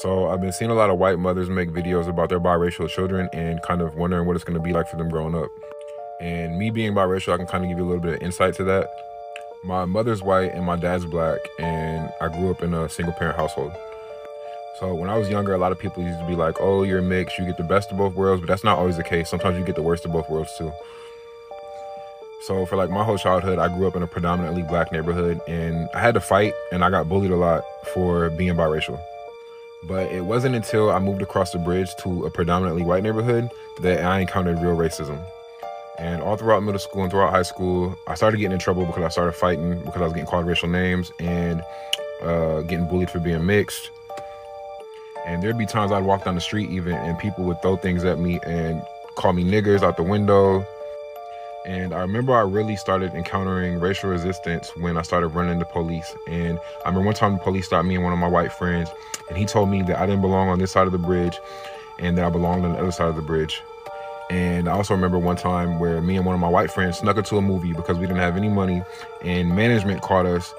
So I've been seeing a lot of white mothers make videos about their biracial children and kind of wondering what it's going to be like for them growing up. And me being biracial, I can kind of give you a little bit of insight to that. My mother's white and my dad's black, and I grew up in a single parent household. So when I was younger, a lot of people used to be like, oh, you're mixed, you get the best of both worlds, but that's not always the case. Sometimes you get the worst of both worlds too. So for like my whole childhood, I grew up in a predominantly black neighborhood, and I had to fight and I got bullied a lot for being biracial. But it wasn't until I moved across the bridge to a predominantly white neighborhood that I encountered real racism. And all throughout middle school and throughout high school, I started getting in trouble because I started fighting, because I was getting called racial names and getting bullied for being mixed. And there'd be times I'd walk down the street even, and people would throw things at me and call me niggers out the window. And I remember I really started encountering racial resistance when I started running the police. And I remember one time the police stopped me and one of my white friends, and he told me that I didn't belong on this side of the bridge and that I belonged on the other side of the bridge. And I also remember one time where me and one of my white friends snuck into a movie because we didn't have any money, and management caught us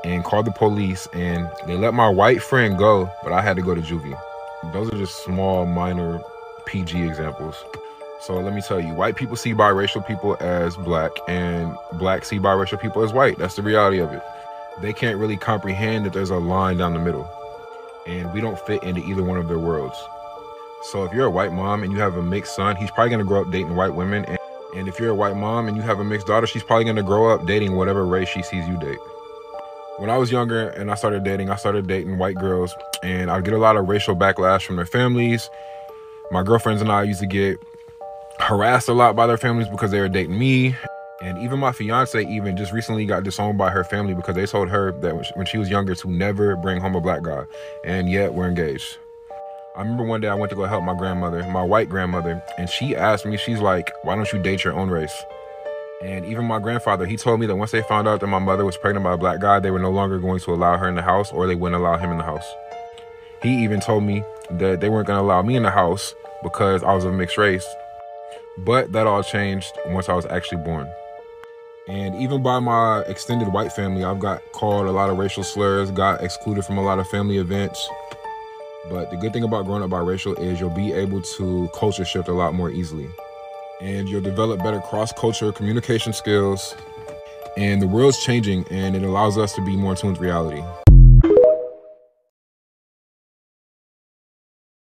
and called the police, and they let my white friend go, but I had to go to juvie. Those are just small, minor PG examples. So let me tell you, white people see biracial people as black, and black see biracial people as white. That's the reality of it. They can't really comprehend that there's a line down the middle, and we don't fit into either one of their worlds. So if you're a white mom and you have a mixed son, he's probably gonna grow up dating white women. And if you're a white mom and you have a mixed daughter, she's probably gonna grow up dating whatever race she sees you date. When I was younger and I started dating white girls, and I'd get a lot of racial backlash from their families. My girlfriends and I used to get harassed a lot by their families because they were dating me. And even my fiance even just recently got disowned by her family because they told her that when she was younger to never bring home a black guy, and yet we're engaged. I remember one day I went to go help my grandmother, my white grandmother, and she asked me, she's like, why don't you date your own race? And even my grandfather, he told me that once they found out that my mother was pregnant by a black guy, they were no longer going to allow her in the house, or they wouldn't allow him in the house. He even told me that they weren't going to allow me in the house because I was of mixed race. But that all changed once I was actually born. And even by my extended white family, I've got called a lot of racial slurs, got excluded from a lot of family events. But the good thing about growing up biracial is you'll be able to culture shift a lot more easily. And you'll develop better cross-culture communication skills. And the world's changing, and it allows us to be more in tune with reality.